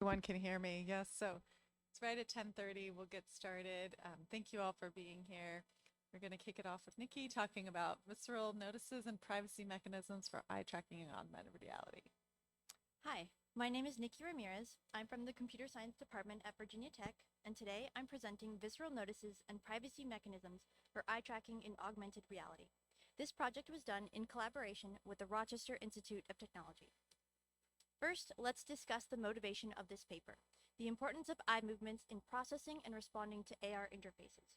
Everyone can hear me. Yes, so it's right at 10:30. We'll get started. Thank you all for being here. We're going to kick it off with Nikki talking about visceral notices and privacy mechanisms for eye tracking and augmented reality. Hi, my name is Nikki Ramirez. I'm from the Computer Science Department at Virginia Tech, and today I'm presenting visceral notices and privacy mechanisms for eye tracking in augmented reality. This project was done in collaboration with the Rochester Institute of Technology. First, let's discuss the motivation of this paper, the importance of eye movements in processing and responding to AR interfaces.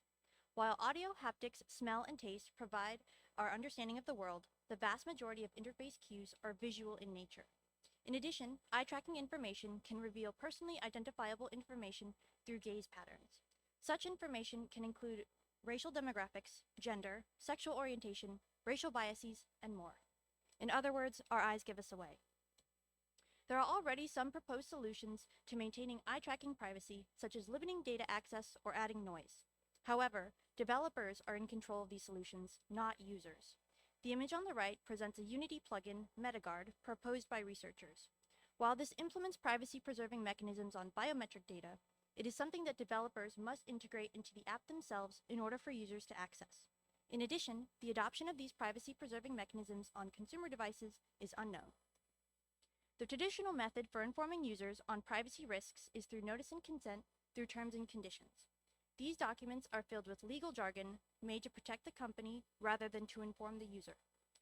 While audio, haptics, smell, and taste provide our understanding of the world, the vast majority of interface cues are visual in nature. In addition, eye tracking information can reveal personally identifiable information through gaze patterns. Such information can include racial demographics, gender, sexual orientation, racial biases, and more. In other words, our eyes give us away. There are already some proposed solutions to maintaining eye tracking privacy, such as limiting data access or adding noise. However, developers are in control of these solutions, not users. The image on the right presents a Unity plugin, MetaGuard, proposed by researchers. While this implements privacy-preserving mechanisms on biometric data, it is something that developers must integrate into the app themselves in order for users to access. In addition, the adoption of these privacy-preserving mechanisms on consumer devices is unknown. The traditional method for informing users on privacy risks is through notice and consent through terms and conditions. These documents are filled with legal jargon made to protect the company rather than to inform the user.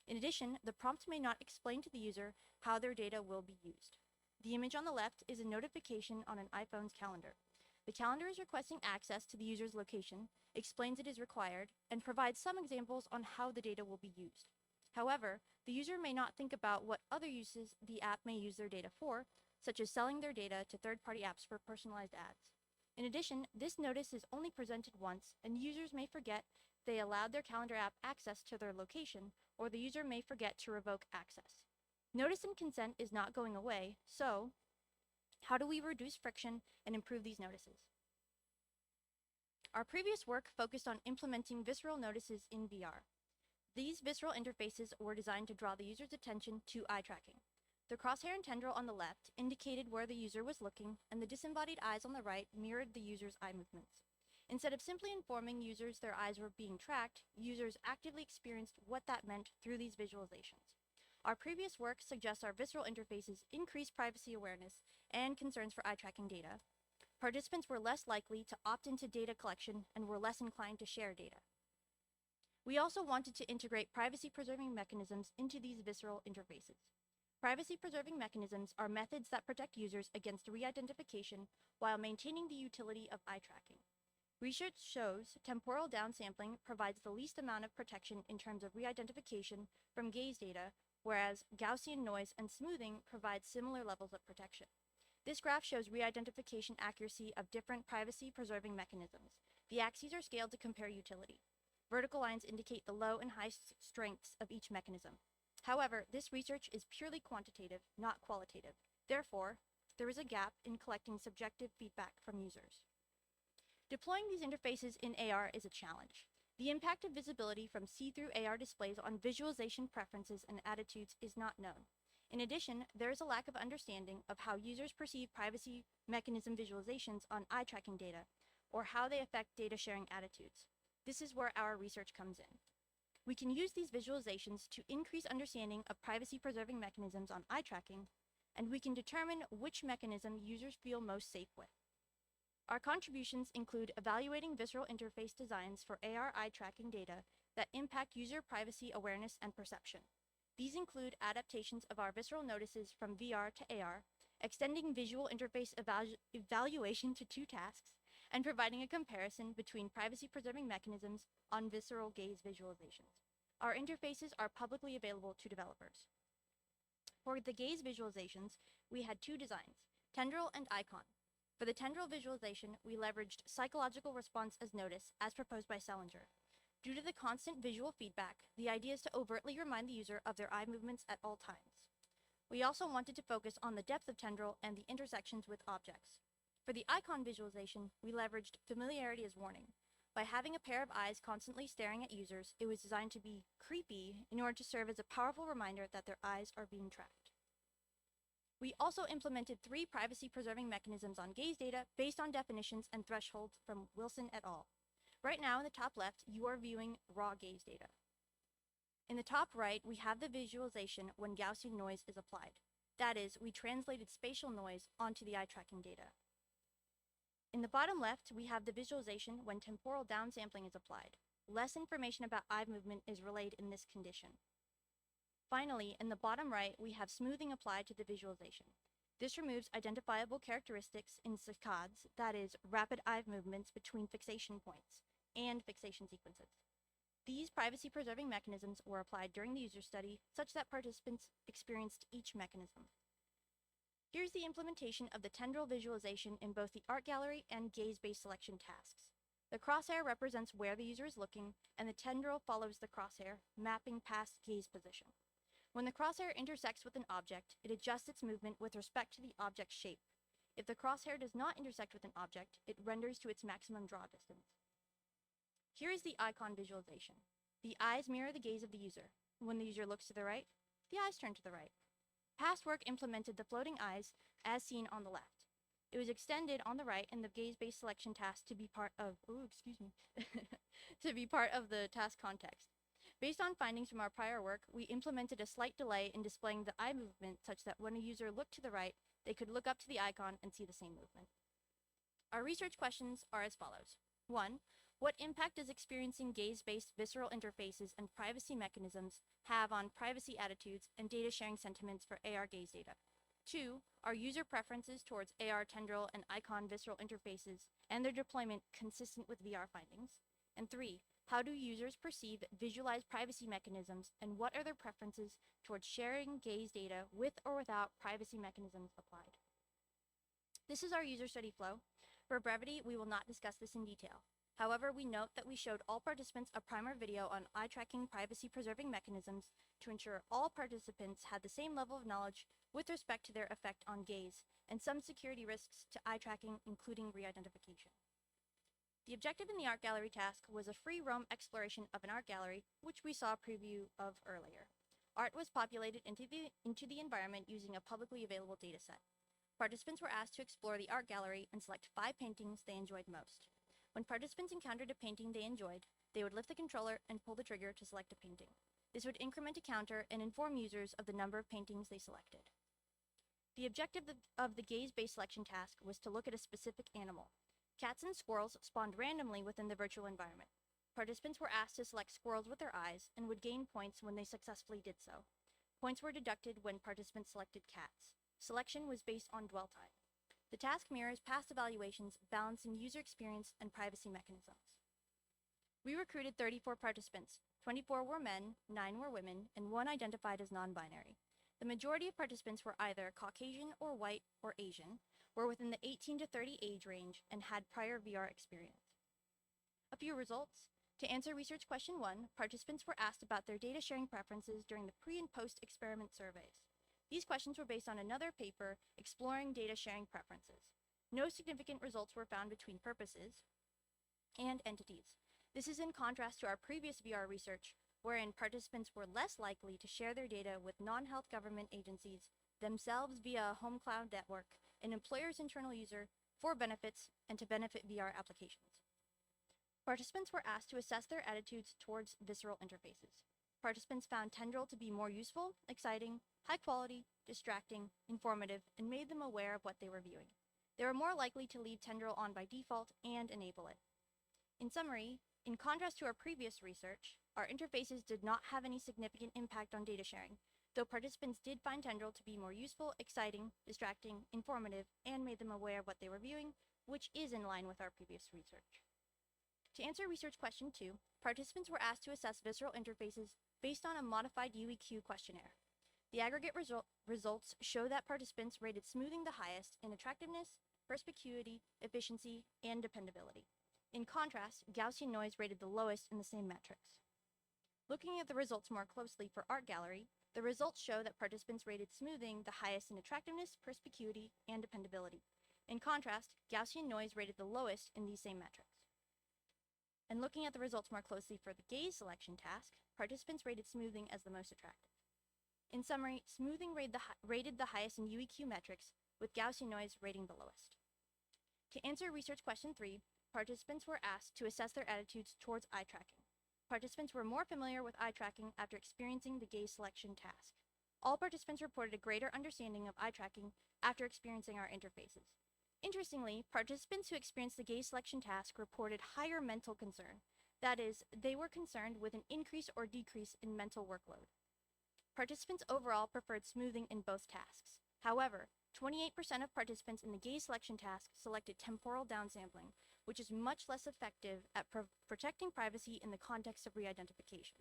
In addition, the prompt may not explain to the user how their data will be used. The image on the left is a notification on an iPhone's calendar. The calendar is requesting access to the user's location, explains it is required, and provides some examples on how the data will be used. However, the user may not think about what other uses the app may use their data for, such as selling their data to third-party apps for personalized ads. In addition, this notice is only presented once, and users may forget they allowed their calendar app access to their location, or the user may forget to revoke access. Notice and consent is not going away, so how do we reduce friction and improve these notices? Our previous work focused on implementing visceral notices in VR. These visceral interfaces were designed to draw the user's attention to eye tracking. The crosshair and tendril on the left indicated where the user was looking, and the disembodied eyes on the right mirrored the user's eye movements. Instead of simply informing users their eyes were being tracked, users actively experienced what that meant through these visualizations. Our previous work suggests our visceral interfaces increase privacy awareness and concerns for eye tracking data. Participants were less likely to opt into data collection and were less inclined to share data. We also wanted to integrate privacy-preserving mechanisms into these visceral interfaces. Privacy-preserving mechanisms are methods that protect users against re-identification while maintaining the utility of eye tracking. Research shows temporal downsampling provides the least amount of protection in terms of re-identification from gaze data, whereas Gaussian noise and smoothing provide similar levels of protection. This graph shows re-identification accuracy of different privacy-preserving mechanisms. The axes are scaled to compare utility. Vertical lines indicate the low and high strengths of each mechanism. However, this research is purely quantitative, not qualitative. Therefore, there is a gap in collecting subjective feedback from users. Deploying these interfaces in AR is a challenge. The impact of visibility from see-through AR displays on visualization preferences and attitudes is not known. In addition, there is a lack of understanding of how users perceive privacy mechanism visualizations on eye tracking data, or how they affect data sharing attitudes. This is where our research comes in. We can use these visualizations to increase understanding of privacy-preserving mechanisms on eye tracking, and we can determine which mechanism users feel most safe with. Our contributions include evaluating visceral interface designs for AR eye tracking data that impact user privacy awareness and perception. These include adaptations of our visceral notices from VR to AR, extending visual interface evaluation to 2 tasks, and providing a comparison between privacy-preserving mechanisms on visceral gaze visualizations. Our interfaces are publicly available to developers. For the gaze visualizations, we had 2 designs, tendril and icon. For the tendril visualization, we leveraged psychological response as notice, as proposed by Selinger. Due to the constant visual feedback, the idea is to overtly remind the user of their eye movements at all times. We also wanted to focus on the depth of tendril and the intersections with objects. For the icon visualization, we leveraged familiarity as warning. By having a pair of eyes constantly staring at users, it was designed to be creepy in order to serve as a powerful reminder that their eyes are being tracked. We also implemented 3 privacy-preserving mechanisms on gaze data based on definitions and thresholds from Wilson et al. Right now in the top left, you are viewing raw gaze data. In the top right, we have the visualization when Gaussian noise is applied. That is, we translated spatial noise onto the eye tracking data. In the bottom left, we have the visualization when temporal downsampling is applied. Less information about eye movement is relayed in this condition. Finally, in the bottom right, we have smoothing applied to the visualization. This removes identifiable characteristics in saccades, that is, rapid eye movements between fixation points, and fixation sequences. These privacy-preserving mechanisms were applied during the user study such that participants experienced each mechanism. Here's the implementation of the tendril visualization in both the art gallery and gaze-based selection tasks. The crosshair represents where the user is looking, and the tendril follows the crosshair, mapping past gaze position. When the crosshair intersects with an object, it adjusts its movement with respect to the object's shape. If the crosshair does not intersect with an object, it renders to its maximum draw distance. Here is the icon visualization. The eyes mirror the gaze of the user. When the user looks to the right, the eyes turn to the right. Past work implemented the floating eyes as seen on the left. It was extended on the right in the gaze-based selection task to be part of, to be part of the task context. Based on findings from our prior work, we implemented a slight delay in displaying the eye movement such that when a user looked to the right, they could look up to the icon and see the same movement. Our research questions are as follows. 1. What impact does experiencing gaze-based visceral interfaces and privacy mechanisms have on privacy attitudes and data sharing sentiments for AR gaze data? 2. Are user preferences towards AR tendril and icon visceral interfaces and their deployment consistent with VR findings? And 3. How do users perceive visualized privacy mechanisms, and what are their preferences towards sharing gaze data with or without privacy mechanisms applied? This is our user study flow. For brevity, we will not discuss this in detail. However, we note that we showed all participants a primer video on eye tracking privacy-preserving mechanisms to ensure all participants had the same level of knowledge with respect to their effect on gaze, and some security risks to eye tracking, including re-identification. The objective in the art gallery task was a free roam exploration of an art gallery, which we saw a preview of earlier. Art was populated into the environment using a publicly available dataset. Participants were asked to explore the art gallery and select 5 paintings they enjoyed most. When participants encountered a painting they enjoyed, they would lift the controller and pull the trigger to select a painting. This would increment a counter and inform users of the number of paintings they selected. The objective of the gaze-based selection task was to look at a specific animal. Cats and squirrels spawned randomly within the virtual environment. Participants were asked to select squirrels with their eyes and would gain points when they successfully did so. Points were deducted when participants selected cats. Selection was based on dwell time. The task mirrors past evaluations, balancing user experience and privacy mechanisms. We recruited 34 participants. 24 were men, 9 were women, and 1 identified as non-binary. The majority of participants were either Caucasian or white or Asian, were within the 18 to 30 age range, and had prior VR experience. A few results. To answer research question 1, participants were asked about their data sharing preferences during the pre- and post-experiment surveys. These questions were based on another paper exploring data sharing preferences. No significant results were found between purposes and entities. This is in contrast to our previous VR research, wherein participants were less likely to share their data with non-health government agencies, themselves via a home cloud network, an employer's internal user, for benefits, and to benefit VR applications. Participants were asked to assess their attitudes towards visceral interfaces. Participants found tendril to be more useful, exciting, high quality, distracting, informative, and made them aware of what they were viewing. They were more likely to leave tendril on by default and enable it. In summary, in contrast to our previous research, our interfaces did not have any significant impact on data sharing, though participants did find tendril to be more useful, exciting, distracting, informative, and made them aware of what they were viewing, which is in line with our previous research. To answer research question 2, participants were asked to assess visceral interfaces based on a modified UEQ questionnaire. The aggregate results show that participants rated smoothing the highest in attractiveness, perspicuity, efficiency, and dependability. In contrast, Gaussian noise rated the lowest in the same metrics. Looking at the results more closely for art gallery, the results show that participants rated smoothing the highest in attractiveness, perspicuity, and dependability. In contrast, Gaussian noise rated the lowest in these same metrics. And looking at the results more closely for the gaze selection task, participants rated smoothing as the most attractive. In summary, smoothing rated the highest in UEQ metrics, with Gaussian noise rating the lowest. To answer research question 3, participants were asked to assess their attitudes towards eye tracking. Participants were more familiar with eye tracking after experiencing the gaze selection task. All participants reported a greater understanding of eye tracking after experiencing our interfaces. Interestingly, participants who experienced the gaze selection task reported higher mental concern. That is, they were concerned with an increase or decrease in mental workload. Participants overall preferred smoothing in both tasks. However, 28% of participants in the gaze selection task selected temporal downsampling, which is much less effective at protecting privacy in the context of re-identification.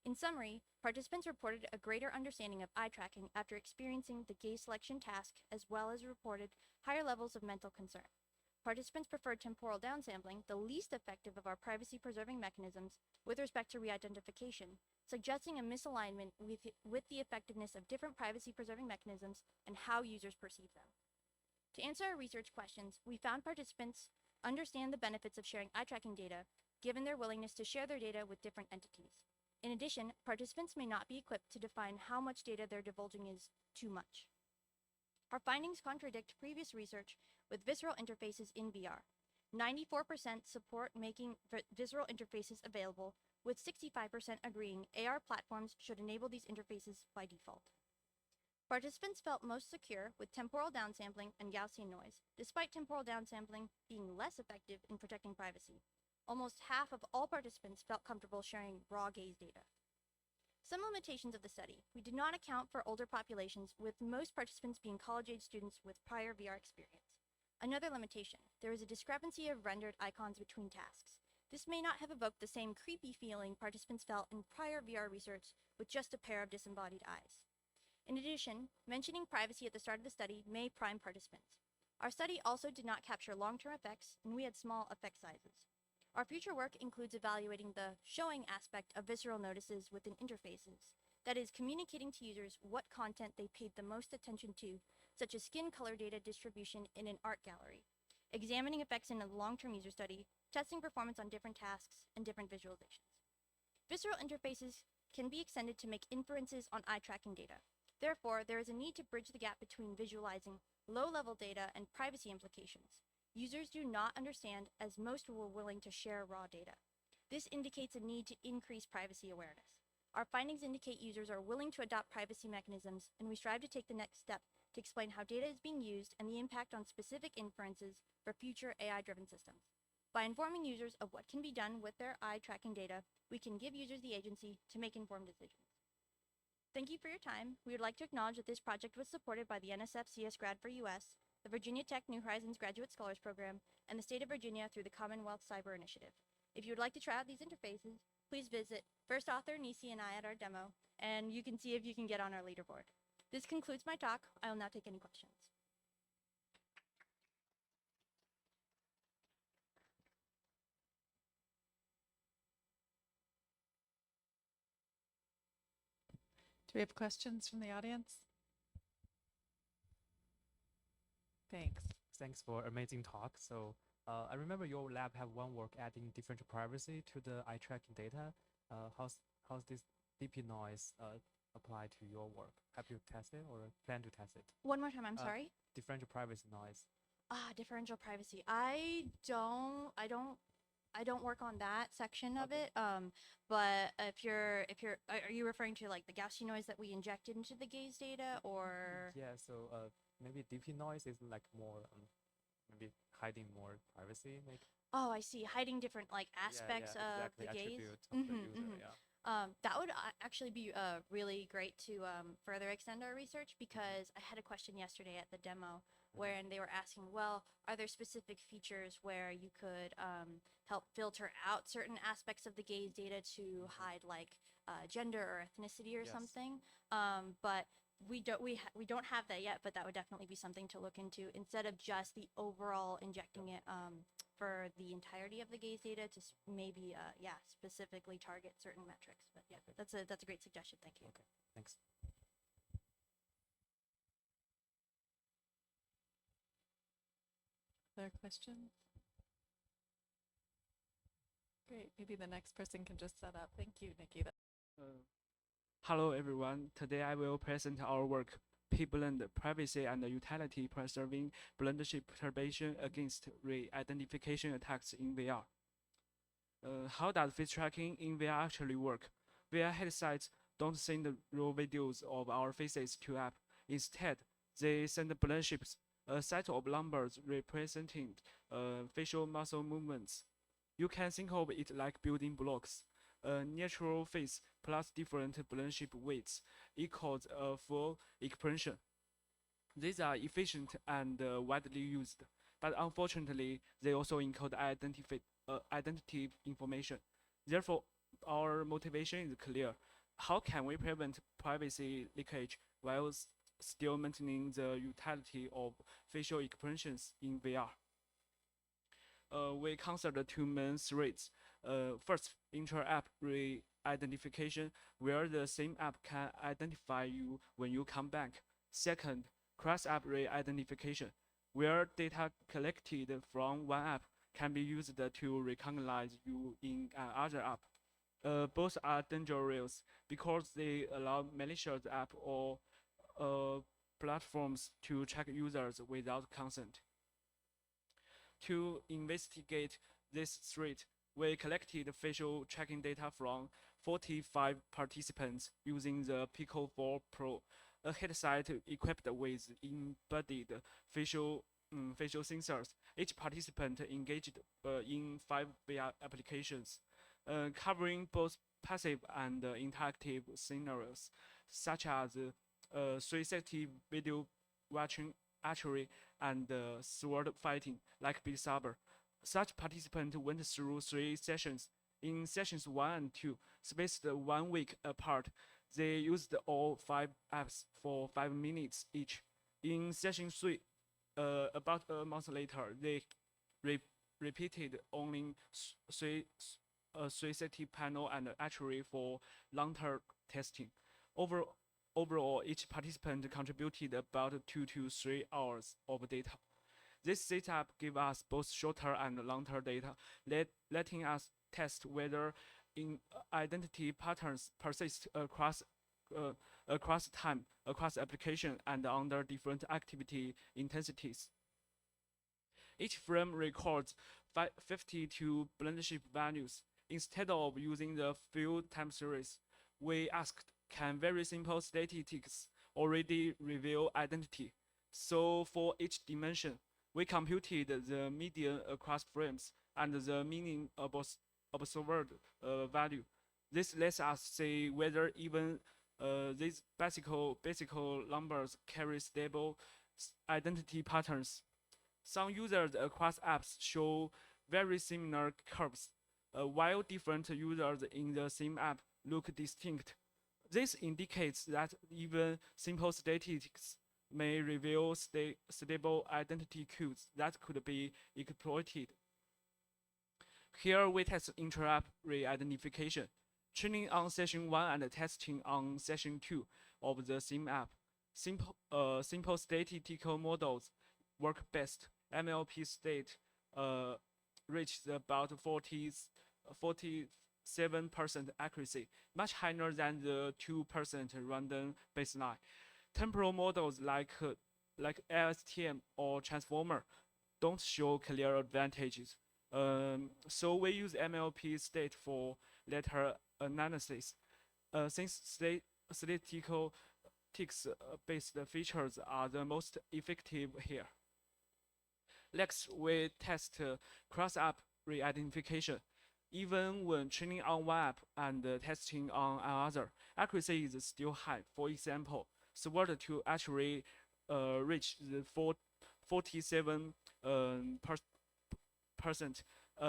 In summary, participants reported a greater understanding of eye tracking after experiencing the gaze selection task, as well as reported higher levels of mental concern. Participants preferred temporal downsampling, the least effective of our privacy-preserving mechanisms, with respect to re-identification, suggesting a misalignment with the effectiveness of different privacy-preserving mechanisms and how users perceive them. To answer our research questions, we found participants understand the benefits of sharing eye tracking data, given their willingness to share their data with different entities. In addition, participants may not be equipped to define how much data they're divulging is too much. Our findings contradict previous research with visceral interfaces in VR. 94% support making visceral interfaces available, with 65% agreeing AR platforms should enable these interfaces by default. Participants felt most secure with temporal downsampling and Gaussian noise, despite temporal downsampling being less effective in protecting privacy. Almost half of all participants felt comfortable sharing raw gaze data. Some limitations of the study. We did not account for older populations, with most participants being college-age students with prior VR experience. Another limitation, there is a discrepancy of rendered icons between tasks. This may not have evoked the same creepy feeling participants felt in prior VR research with just a pair of disembodied eyes. In addition, mentioning privacy at the start of the study may prime participants. Our study also did not capture long-term effects, and we had small effect sizes. Our future work includes evaluating the showing aspect of visceral notices within interfaces, that is, communicating to users what content they paid the most attention to, such as skin color data distribution in an art gallery, examining effects in a long-term user study, testing performance on different tasks, and different visualizations. Visceral interfaces can be extended to make inferences on eye tracking data. Therefore, there is a need to bridge the gap between visualizing low-level data and privacy implications. Users do not understand, as most were willing to share raw data. This indicates a need to increase privacy awareness. Our findings indicate users are willing to adopt privacy mechanisms, and we strive to take the next step to explain how data is being used and the impact on specific inferences for future AI-driven systems. By informing users of what can be done with their eye tracking data, we can give users the agency to make informed decisions. Thank you for your time. We would like to acknowledge that this project was supported by the NSF CS Grad for US, the Virginia Tech New Horizons Graduate Scholars Program, and the State of Virginia through the Commonwealth Cyber Initiative. If you would like to try out these interfaces, please visit first author Nisi and I at our demo, and you can see if you can get on our leaderboard. This concludes my talk. I will now take any questions. Do we have questions from the audience? Thanks. Thanks for amazing talk. So I remember your lab have one work adding differential privacy to the eye tracking data. How's this DP noise apply to your work? Have you tested or plan to test it? One more time, I'm sorry. Differential privacy noise. Differential privacy. I don't work on that section of Okay. it. But are you referring to like the Gaussian noise that we injected into the gaze data, or? Yeah. So maybe DP noise is like more maybe hiding more privacy. Maybe. Oh, I see. Hiding different like aspects of exactly. the gaze. Attribute of the Mhm, user. mhm. Yeah. That would actually be really great to further extend our research, because I had a question yesterday at the demo wherein they were asking, well, are there specific features where you could help filter out certain aspects of the gaze data to hide like gender or ethnicity or Yes. something? But we don't have that yet, but that would definitely be something to look into instead of just the overall injecting it for the entirety of the gaze data to maybe specifically target certain metrics. But yeah, Okay. that's a great suggestion. Thank you. Okay. Thanks. Other questions? Great. Maybe the next person can just set up. Thank you, Nikki. Uh, Hello everyone, today I will present our work, P-Blend Privacy and Utility Preserving Blendship Perturbation Against Re-Identification Attacks in VR. How does face tracking in VR actually work? VR headsets don't send raw videos of our faces to app. Instead, they send blend shapes, a set of numbers representing facial muscle movements. You can think of it like building blocks. A natural face plus different blend shape weights equals a full expression. These are efficient and widely used, but unfortunately, they also encode identity information. Therefore, our motivation is clear. How can we prevent privacy leakage while still maintaining the utility of facial expressions in VR? We consider two main threats. First, intra-app re-identification, where the same app can identify you when you come back. Second, cross-app re-identification, where data collected from one app can be used to recognize you in another app. Both are dangerous because they allow malicious app or platforms to track users without consent. To investigate this threat, we collected facial tracking data from 45 participants using the Pico 4 Pro, a headset equipped with embedded facial sensors. Each participant engaged in 5 VR applications, covering both passive and interactive scenarios, such as 360 video watching archery and sword fighting, like Beat Saber. Such participants went through 3 sessions. In sessions 1 and 2, spaced 1 week apart, they used all 5 apps for 5 minutes each. In session 3, about a month later, they re repeated only 360 panel and archery for long-term testing. Over Overall, each participant contributed about 2 to 3 hours of data. This setup gives us both shorter and longer data, letting us test whether identity patterns persist across time, across application, and under different activity intensities. Each frame records 52 blendship values. Instead of using the field time series, we asked, can very simple statistics already reveal identity? So for each dimension, we computed the median across frames and the meaning observed value. This lets us see whether even these basic numbers carry stable identity patterns. Some users across apps show very similar curves, while different users in the same app look distinct. This indicates that even simple statistics may reveal stable identity cues that could be exploited. Here we test intra-app re-identification, training on session 1 and testing on session 2 of the same app. Simple statistical models work best. MLP state reaches about 47% accuracy, much higher than the 2% random baseline. Temporal models like LSTM or Transformer don't show clear advantages. So we use MLP state for later analysis. Since statistical based features are the most effective here. Next, we test cross-app re-identification. Even when training on one app and testing on another, accuracy is still high. For example, sword to actually reach the 47%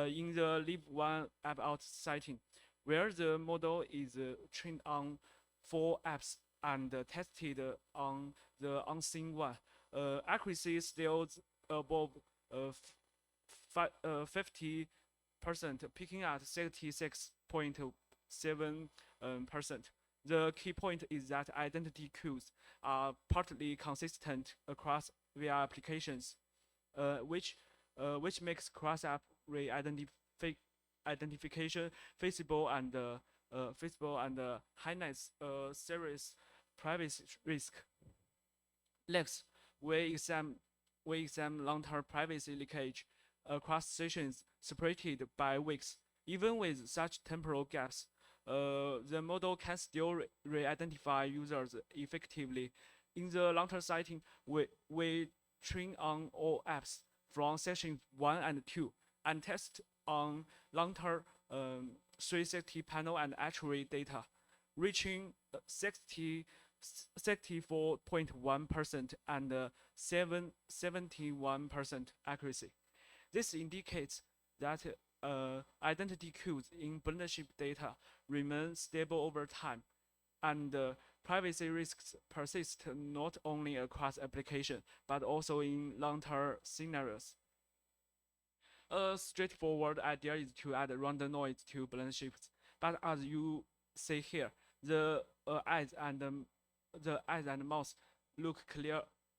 in the leave one app out setting, where the model is trained on 4 apps and tested on the unseen one. Accuracy is still above 50%, peaking at 66.7%. The key point is that identity cues are partly consistent across VR applications, which makes cross-app re-identification feasible and feasible and highness serious privacy risk. Next, we examine long-term privacy leakage across sessions separated by weeks. Even with such temporal gaps, the model can still re-identify users effectively. In the long-term setting, we train on all apps from sessions 1 and 2 and test on long-term 360 panel and actuary data, reaching 64.1% and 71% accuracy. This indicates that identity codes in blended data remain stable over time, and privacy risks persist not only across applications but also in long-term scenarios. A straightforward idea is to add random noise to blend shapes, but as you see here, the eyes and mouth look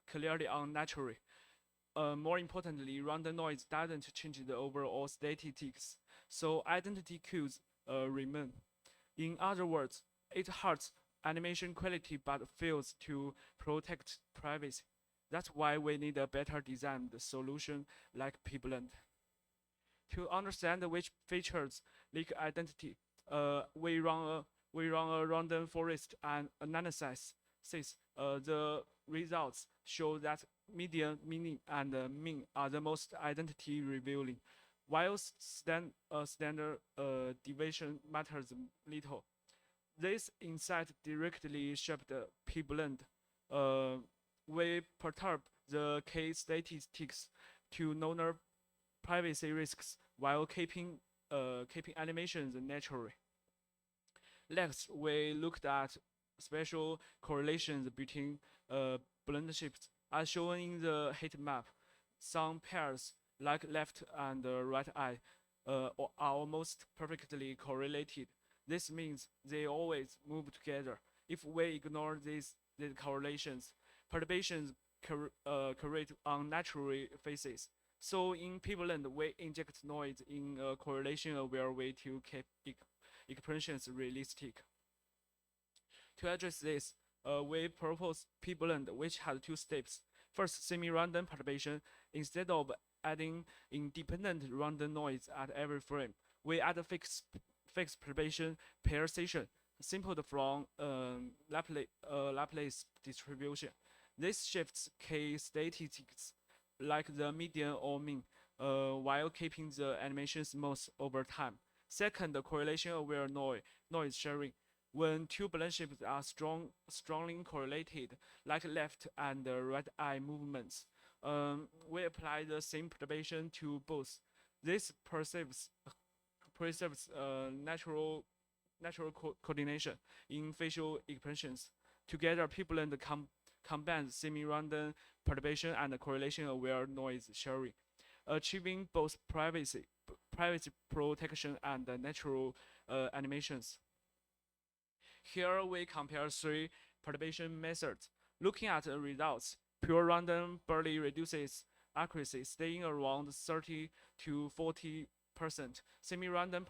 clearly unnatural. More importantly, random noise doesn't change the overall statistics, so identity cues remain. In other words, it hurts animation quality but fails to protect privacy. That's why we need a better designed solution like pblend. To understand which features leak identity, we run a random forest and analysis. The results show that median, mean, and mean are the most identity revealing, while standard deviation matters little. This insight directly shaped the pblend. We perturb the key statistics to lower privacy risks while keeping animations natural. Next, we looked at special correlations between blend shapes. As shown in the heat map, some pairs, like left and right eye, are almost perfectly correlated. This means they always move together. If we ignore these correlations, perturbations create unnatural faces. So in pblend, we inject noise in a correlation-aware way to keep expressions realistic. To address this, we propose pblend, which has two steps. First, semi-random perturbation. Instead of adding independent random noise at every frame, we add a fixed perturbation per session, sampled from Laplace distribution. This shifts key statistics like the median or mean, while keeping the animation smooth over time. Second, correlation-aware noise sharing. When two blend shapes are strongly correlated, like left and right eye movements, we apply the same perturbation to both. This preserves natural coordination in facial expressions. Together, pblend combines semi-random perturbation and correlation-aware noise sharing, achieving both privacy protection and natural animations. Here we compare three perturbation methods. Looking at the results, pure random barely reduces accuracy, staying around 30 to 40%. Semi-random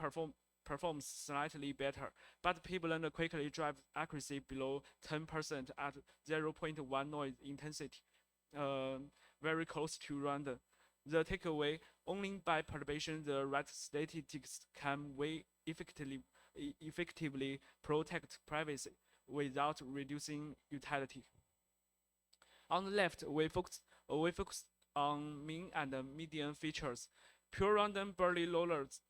performs slightly better, but pblend quickly drives accuracy below 10% at 0.1 noise intensity, very close to random. The takeaway: only by perturbation the right statistics can we effectively protect privacy without reducing utility. On the left, we focus on mean and median features. Pure random barely lowers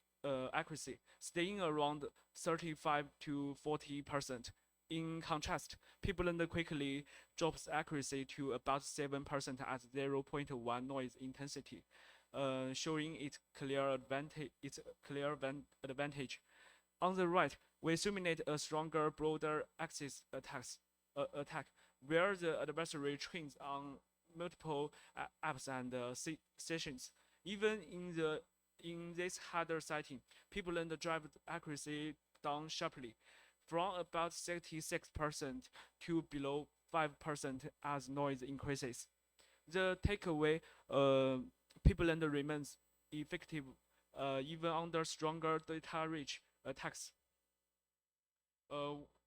accuracy, staying around 35 to 40%. In contrast, pblend quickly drops accuracy to about 7% at 0.1 noise intensity, showing its clear advantage. On the right, we simulate a stronger, broader axis attack, where the adversary trains on multiple apps and sessions. Even in this harder setting, pblend drives accuracy down sharply, from about 66% to below 5% as noise increases. The takeaway: pblend remains effective even under stronger data-rich attacks.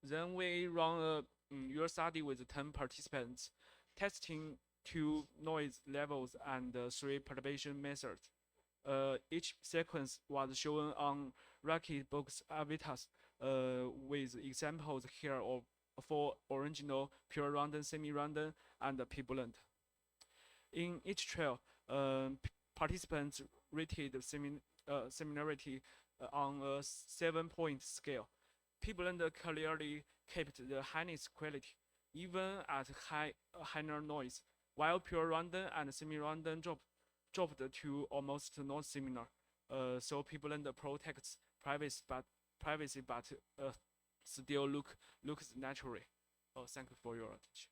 Then we run a user study with 10 participants, testing 2 noise levels and 3 perturbation methods. Each sequence was shown on Rocketbook's avatars, with examples here of for original, pure random, semi-random, and p-blend. In each trial, participants rated similarity on a 7-point scale. P-blend clearly kept the highest quality, even at higher noise, while pure random and semi-random dropped to almost not similar. So P-blend protects privacy, but still looks natural. Thank you for your attention.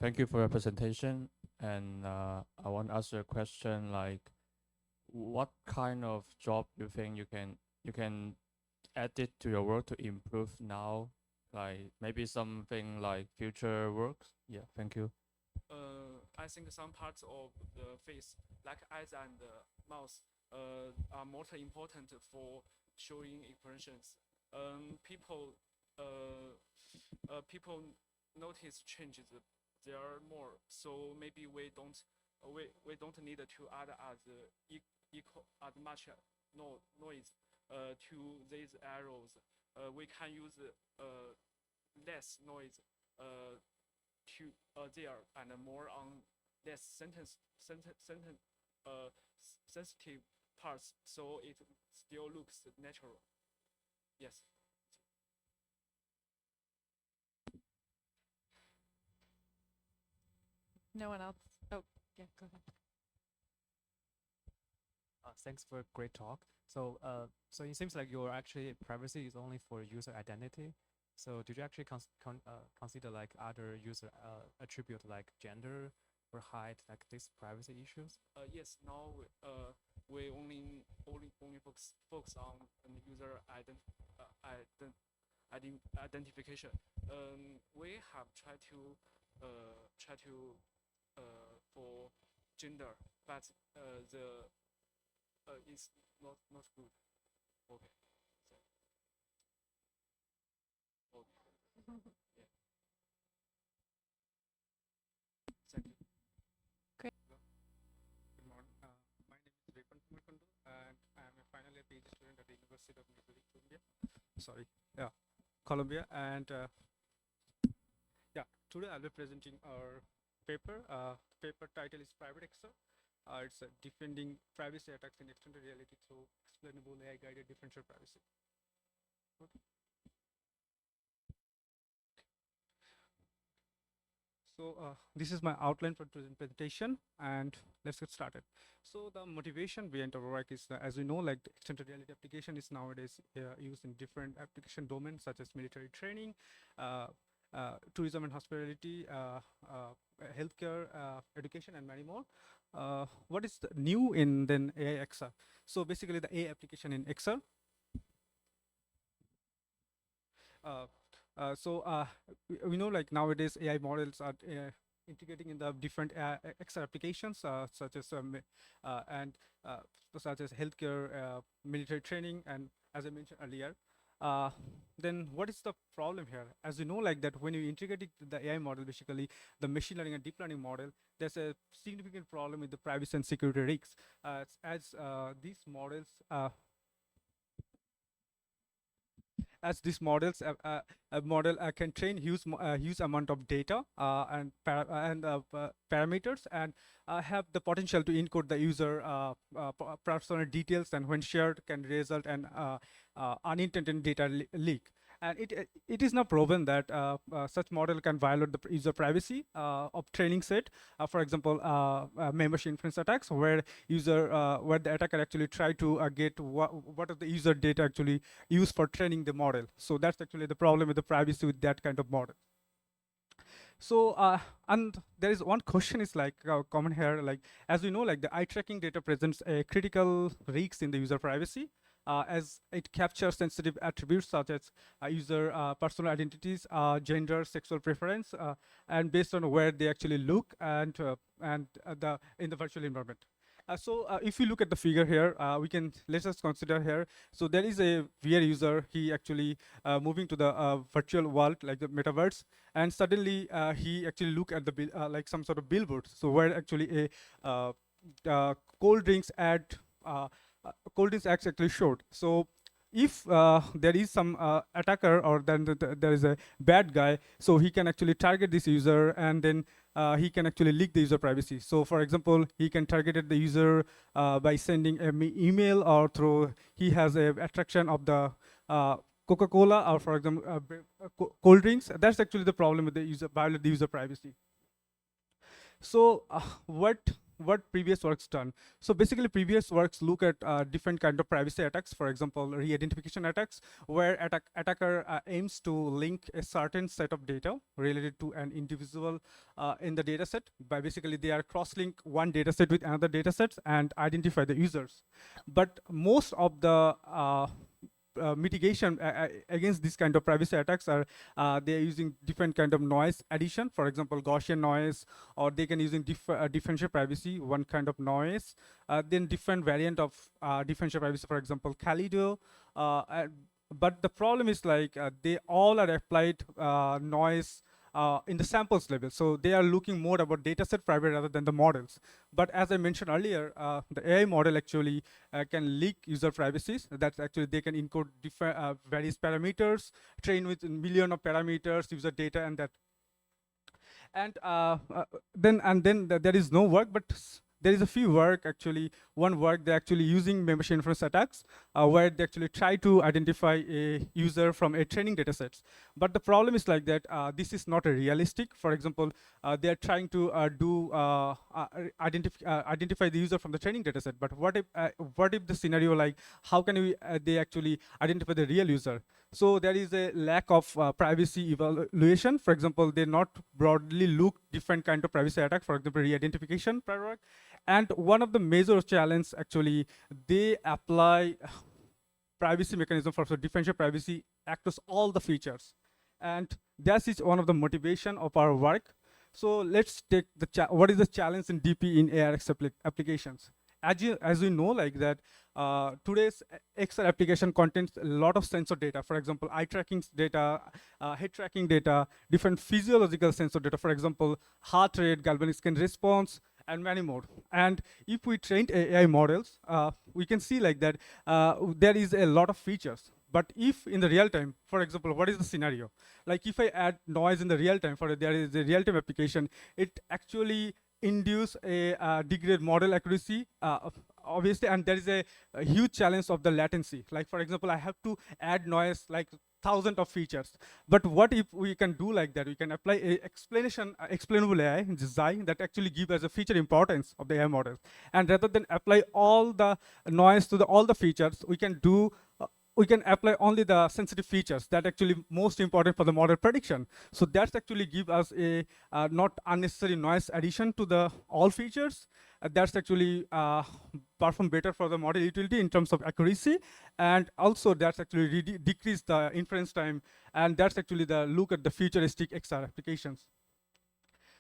Thank you for your presentation. And I want to ask you a question like, what kind of job you think you can add it to your work to improve now? Like maybe something like future works? Yeah, thank you. I think some parts of the face, like eyes and mouth, are more important for showing expressions. People notice changes there more, so maybe we don't need to add equal as much noise to these arrows. We can use less noise to there and more on less sensitive parts, so it still looks natural. Yes. No one else. Oh, yeah, go ahead. Thanks for a great talk. So it seems like your actually privacy is only for user identity. So did you actually consider like other user attribute like gender or height, like these privacy issues? Yes. Now we only focus on user identification. We have tried to for gender, but the it's not good. Okay. So, okay. Yeah. Thank you. Great. Good morning. My name is Repan Kumar Kundu, and I am a final year PhD student at the University of Missouri, Columbia. Sorry, yeah, Columbia. And yeah, today I'll be presenting our paper. The paper title is Private XR. It's defending privacy attacks in extended reality through explainable AI-guided differential privacy. Okay. So this is my outline for the presentation, and let's get started. So the motivation behind our work is, as we know, like the extended reality application is nowadays used in different application domains such as military training, tourism and hospitality, healthcare, education, and many more. What is new in then AI XR? So basically, the AI application in XR. We know like nowadays AI models are integrating in the different XR applications such as such as healthcare, military training, and as I mentioned earlier. Then what is the problem here? As you know, like that when you integrate the AI model, basically the machine learning and deep learning model, there's a significant problem with the privacy and security risks, as these models as these models a model can train huge amount of data and parameters, and have the potential to encode the user personal details, and when shared can result in unintended data leak. And it is now proven that such model can violate the user privacy of training set. For example, membership inference attacks, where where the attacker actually try to get what of the user data actually used for training the model. So that's actually the problem with the privacy with that kind of model. So and there is one question is like common here, like as we know, like the eye tracking data presents a critical risks in the user privacy. as it captures sensitive attributes such as user personal identities, gender, sexual preference, and based on where they actually look and the in the virtual environment. If you look at the figure here, let us consider here. So there is a VR user. He actually moving to the virtual world, like the metaverse, and suddenly he actually look at the like some sort of billboard. So where actually a cold drinks ad, cold drinks ads actually showed. So if there is some attacker, or then there is a bad guy, so he can actually target this user, and then he can actually leak the user privacy. So for example, he can target the user by sending an email, or through he has a attraction of the Coca-Cola, or for example, cold drinks. That's actually the problem with the user, violate the user privacy. So what previous works done? So basically, previous works look at different kind of privacy attacks. For example, re-identification attacks, where attacker aims to link a certain set of data related to an individual in the data set. By basically, they are cross-link one data set with another data sets and identify the users. But most of the mitigation against this kind of privacy attacks are they are using different kind of noise addition, for example Gaussian noise, or they can using differential privacy, one kind of noise, then different variant of differential privacy, for example Kaleido. But the problem is like they all are applied noise in the samples level. So they are looking more about data set private rather than the models. But as I mentioned earlier, the AI model actually can leak user privacies. That's actually, they can encode different various parameters, train with million of parameters, user data, and that. And then there is no work, but there is a few work actually. One work, they're actually using membership inference attacks, where they actually try to identify a user from a training data sets. But the problem is like that this is not a realistic. For example, they are trying to identify the user from the training data set. But what if the scenario, like how can we they actually identify the real user? So there is a lack of privacy evaluation. For example, they not broadly look different kind of privacy attack, for example, re-identification prior. And one of the major challenge actually, they apply privacy mechanism for differential privacy across all the features. And that is one of the motivation of our work. So let's take what is the challenge in DP in ARX applications. As we know, like that, today's XR application contains a lot of sensor data. For example, eye tracking data, head tracking data, different physiological sensor data. For example, heart rate, galvanic skin response, and many more. And if we trained AI models, we can see like that there is a lot of features. But if in the real time, for example, what is the scenario? Like if I add noise in the real time, for there is a real time application, it actually induce a degraded model accuracy, obviously, and there is a huge challenge of the latency. Like for example, I have to add noise like thousands of features. But what if we can do like that? We can apply a explainable AI design that actually give us a feature importance of the AI model. And rather than apply all the noise to all the features, we can do we can apply only the sensitive features that actually most important for the model prediction. So that's actually give us a not unnecessary noise addition to the all features. That's actually perform better for the model utility in terms of accuracy, and also that's actually decrease the inference time, and that's actually the look at the futuristic XR applications.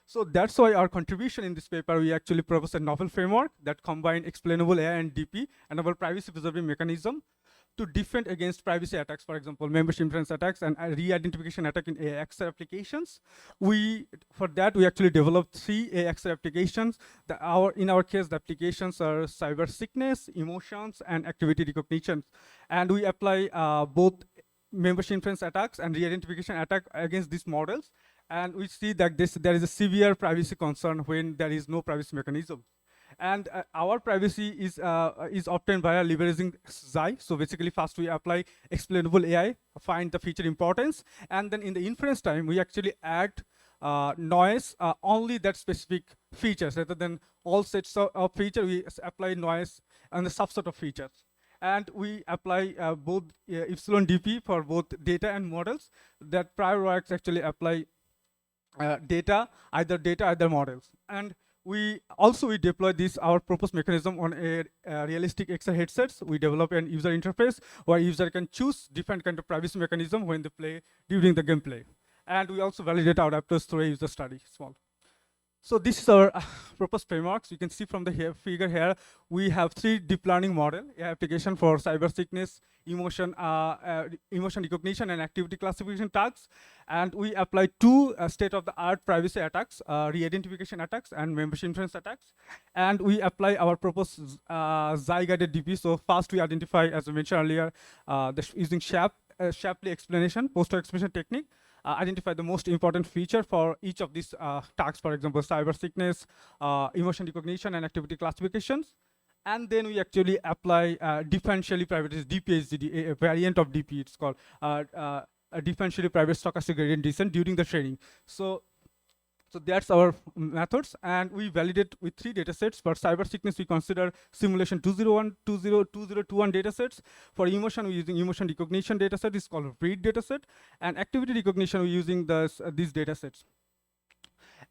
So that's why our contribution in this paper, we actually propose a novel framework that combine explainable AI and DP and our privacy preserving mechanism to defend against privacy attacks, for example, membership inference attacks and re-identification attack in AXR applications. For that, we actually developed 3 AXR applications. In our case, the applications are cyber sickness, emotions, and activity recognition. And we apply both membership inference attacks and re-identification attack against these models. And we see that there is a severe privacy concern when there is no privacy mechanism. And our privacy is obtained via leveraging Xi. So basically, first we apply explainable AI, find the feature importance, and then in the inference time, we actually add noise only that specific features, rather than all sets of feature. We apply noise on the subset of features. And we apply both epsilon DP for both data and models. That prior works actually apply either models. And we deploy this our proposed mechanism on a realistic XR headsets. We develop an user interface where user can choose different kind of privacy mechanism when they play during the gameplay. And we also validate our adapters through a user study small. So this is our proposed frameworks. You can see from the figure here, we have 3 deep learning model application for cyber sickness, emotion recognition, and activity classification tasks. And we apply 2 state-of-the-art privacy attacks, re-identification attacks, and membership inference attacks. And we apply our proposed Xi-guided DP. So first we identify, as I mentioned earlier, using Shapley explanation, poster explanation technique, identify the most important feature for each of these tasks, for example, cyber sickness, emotion recognition, and activity classifications. And then we actually apply differentially private DPHGD, a variant of DP. It's called a differentially private stochastic gradient descent during the training. So that's our methods, and we validate with 3 datasets. For cyber sickness, we consider simulation 201, 2021 datasets. For emotion, we're using emotion recognition dataset. It's called READ dataset. And activity recognition, we're using these datasets.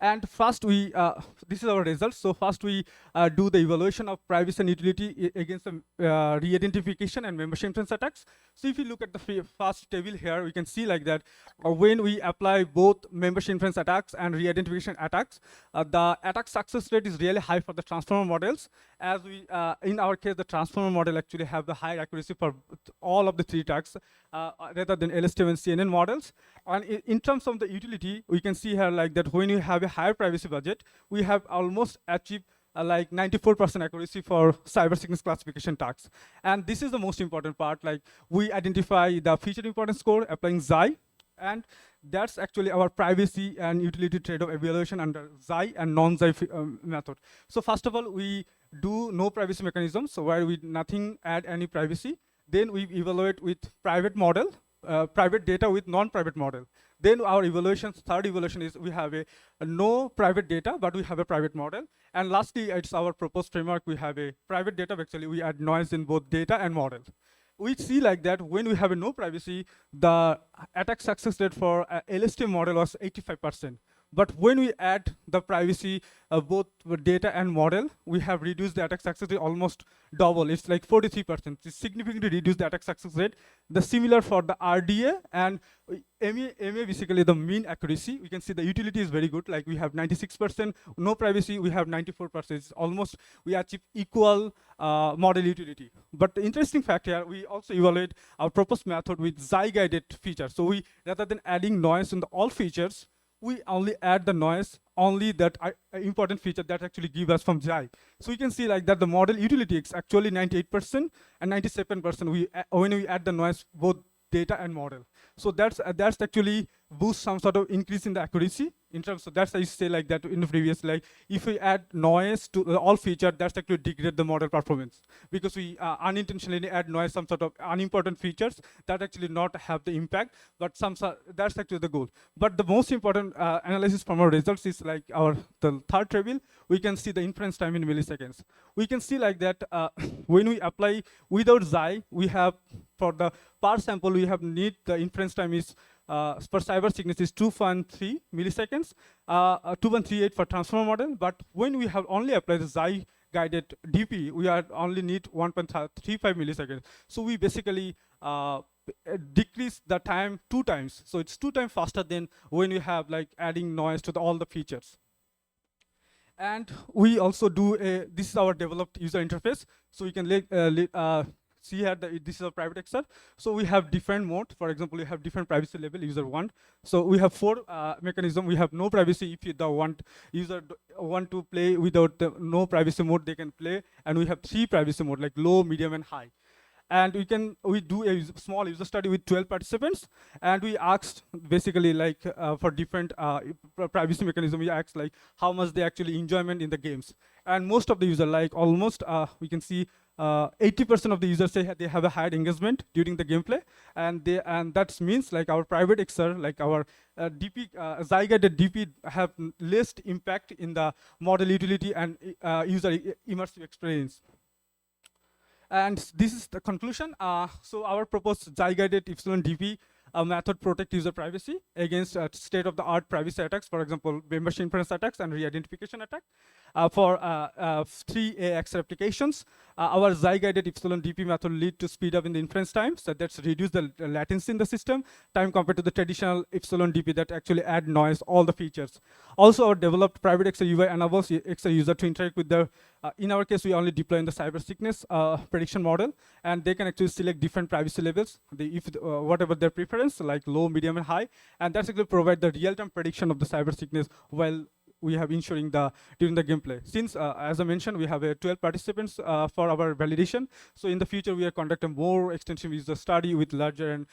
And first this is our results. So first we do the evaluation of privacy and utility against the re-identification and membership inference attacks. So if you look at the first table here, we can see like that when we apply both membership inference attacks and re-identification attacks, the attack success rate is really high for the transformer models. As we, in our case, the transformer model actually have the high accuracy for all of the 3 attacks rather than LSTM and CNN models. And in terms of the utility, we can see here like that when you have a higher privacy budget, we have almost achieved like 94% accuracy for cyber sickness classification tasks. And this is the most important part. Like we identify the feature importance score applying Xi, and that's actually our privacy and utility trade-off evaluation under Xi and non-Xi method. So first of all, we do no privacy mechanism, so where we nothing add any privacy. Then we evaluate with private model, private data with non-private model. Then our evaluations, third evaluation is we have a no private data, but we have a private model. And lastly, it's our proposed framework. We have a private data, but actually we add noise in both data and model. We see like that when we have a no privacy, the attack success rate for LSTM model was 85%. But when we add the privacy of both data and model, we have reduced the attack success rate almost double. It's like 43%. It's significantly reduced the attack success rate. The similar for the RDA and MA basically the mean accuracy. We can see the utility is very good. Like we have 96%, no privacy, we have 94%. It's almost, we achieve equal model utility. But the interesting fact here, we also evaluate our proposed method with Xi-guided features. So we, rather than adding noise in all features, we only add the noise, only that important feature that actually give us from Xi. So you can see like that the model utility is actually 98% and 97% when we add the noise, both data and model. So that's actually boost some sort of increase in the accuracy in terms of, that's how you say like that in the previous, like if we add noise to all feature, that's actually degrade the model performance, because we unintentionally add noise, some sort of unimportant features that actually not have the impact, but that's actually the goal. But the most important analysis from our results is like the third table. We can see the inference time in milliseconds. We can see like that when we apply without Xi, we have for the per sample we have need the inference time is for cyber sickness is 2.3 milliseconds, 2.38 for transformer model. But when we have only applied the Xi guided DP, we are only need 1.35 milliseconds. So we basically decrease the time 2 times. So it's 2 times faster than when you have like adding noise to all the features. And we also do this is our developed user interface. So we can see here that this is a private XR. So we have different modes. For example, we have different privacy level user want. So we have 4 mechanisms. We have no privacy. If user want to play without the no privacy mode, they can play. And we have 3 privacy mode like low, medium, and high. And we do a small user study with 12 participants, and we asked basically like for different privacy mechanism, we asked like how much they actually enjoyment in the games. And most of the user, like almost we can see 80% of the users say they have a higher engagement during the gameplay, and that means like our private XR, like our DP, Xi-guided DP have less impact in the model utility and user immersive experience. And this is the conclusion. So our proposed Xi-guided epsilon DP method protect user privacy against state-of-the-art privacy attacks, for example, membership inference attacks and re-identification attack. For 3AX replications, our xi-guided epsilon DP method lead to speed up in the inference time. So that's reduce the latency in the system time compared to the traditional epsilon DP that actually add noise, all the features. Also, our developed private XR UI enables XR user to interact with the, in our case, we only deploy in the cyber sickness prediction model, and they can actually select different privacy levels, whatever their preference, like low, medium, and high, and that's actually provide the real-time prediction of the cyber sickness while we have ensuring during the gameplay. Since, as I mentioned, we have 12 participants for our validation. So in the future, we are conducting more extensive user study with larger and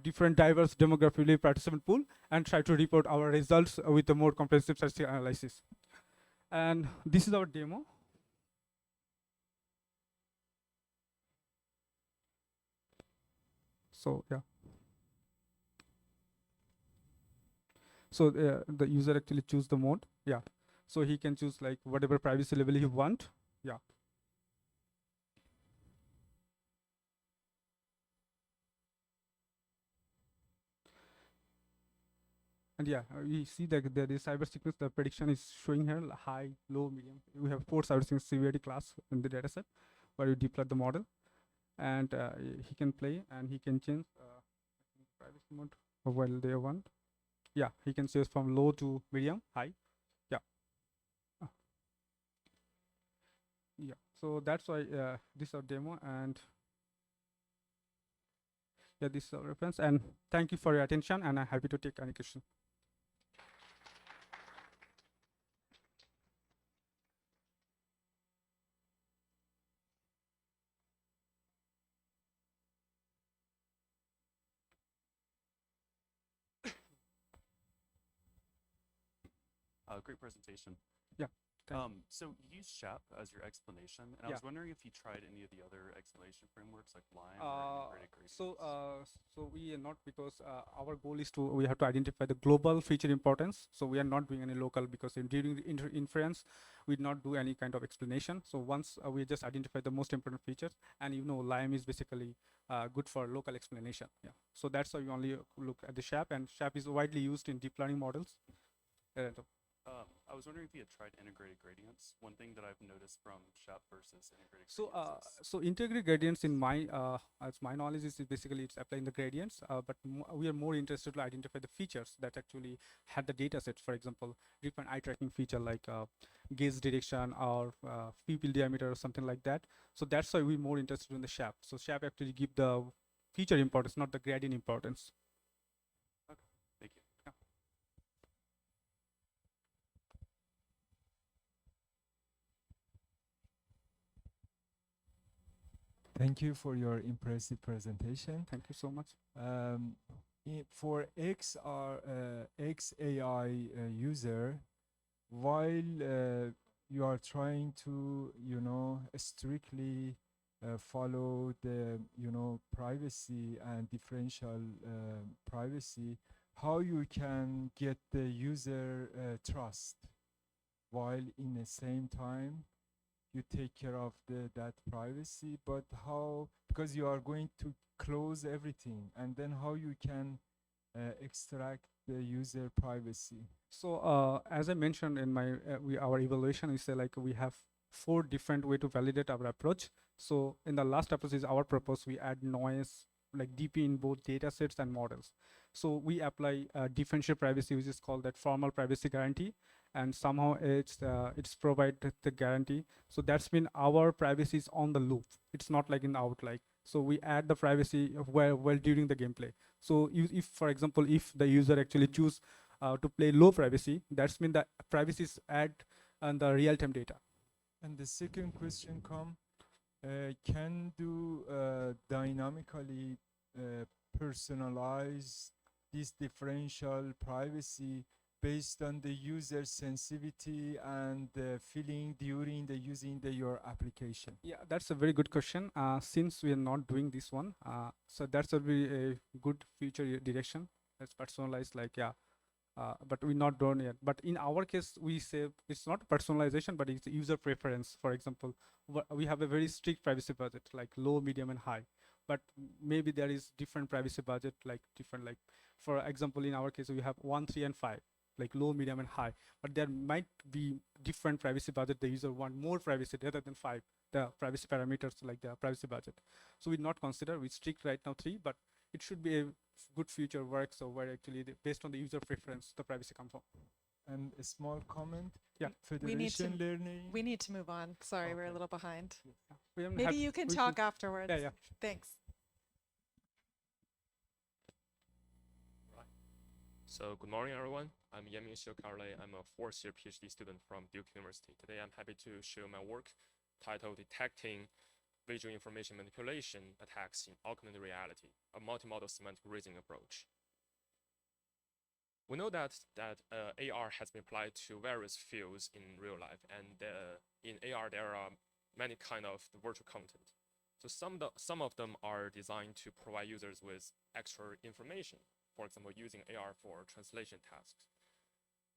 different diverse demographically participant pool, and try to report our results with a more comprehensive statistical analysis. And this is our demo. So yeah. So the user actually choose the mode. Yeah. So he can choose like whatever privacy level he want. Yeah. And yeah, we see that there is cyber sickness. The prediction is showing here high, low, medium. We have 4 cyber sickness severity class in the dataset where you deploy the model, and he can play and he can change privacy mode while they want. Yeah, he can choose from low to medium, high. Yeah. Yeah. So that's why this is our demo, and yeah, this is our reference. And thank you for your attention, and I'm happy to take any question. Great presentation. Yeah. So you used SHAP as your explanation, and I Yeah. was wondering if you tried any of the other explanation frameworks like Lime or integrated gradients. So we are not, because our goal is we have to identify the global feature importance. So we are not doing any local, because during the inference, we not do any kind of explanation. So once we just identify the most important features, and Lime is basically good for local explanation. Yeah. So that's why we only look at the SHAP, and SHAP is widely used in deep learning models. I was wondering if you had tried integrated gradients. One thing that I've noticed from SHAP versus integrated So, gradients is so integrated gradients, in my as my knowledge is basically it's applying the gradients, but we are more interested to identify the features that actually had the data sets. For example, different eye tracking feature like gaze direction or pupil diameter or something like that. So that's why we're more interested in the SHAP. So SHAP actually give the feature importance, not the gradient importance. thank you. Thank you for your impressive presentation. Thank you so much. For XAI user, while you are trying to, strictly follow the, privacy and differential privacy, how you can get the user trust while in the same time you take care of that privacy, but how, because you are going to close everything, and then how you can extract the user privacy? So as I mentioned in my our evaluation, is like we have 4 different way to validate our approach. So in the last approach is our purpose. We add noise like DP in both data sets and models. So we apply differential privacy, which is called that formal privacy guarantee, and somehow it's provided the guarantee. So that's mean our privacy is on the loop. It's not like in out like. So we add the privacy well during the gameplay. So if for example, if the user actually choose to play low privacy, that's mean that privacy is add on the real-time data. And the second question can do dynamically personalize this differential privacy based on the user sensitivity and feeling during the using your application? Yeah, that's a very good question. Since we are not doing this one, so that's a very good future direction. That's personalized, like but we're not done yet. But in our case, we say it's not personalization, but it's user preference. For example, we have a very strict privacy budget, like low, medium, and high. But maybe there is different privacy budget, like different, like for example, in our case, we have 1, 3, and 5. like low, medium, and high. But there might be different privacy budget. The user want more privacy rather than 5. The privacy parameters like the privacy budget. So we not consider, we strict right now 3, but it should be a good future work. So where actually based on the user preference, the privacy comes from. And a small comment. Yeah. We need to- Federation learning. We need to move on. Sorry, we're a Okay. little behind. We haven't Maybe had- you can we talk should- afterwards. Yeah, yeah. Thanks. So good morning, everyone. I'm Yanming Xiu-Carley. I'm a fourth-year PhD student from Duke University. Today, I'm happy to share my work titled Detecting Visual Information Manipulation Attacks in Augmented Reality, a multimodal semantic reasoning approach. We know that AR has been applied to various fields in real life, and in AR, there are many kind of virtual content. So some of them are designed to provide users with extra information, for example, using AR for translation tasks.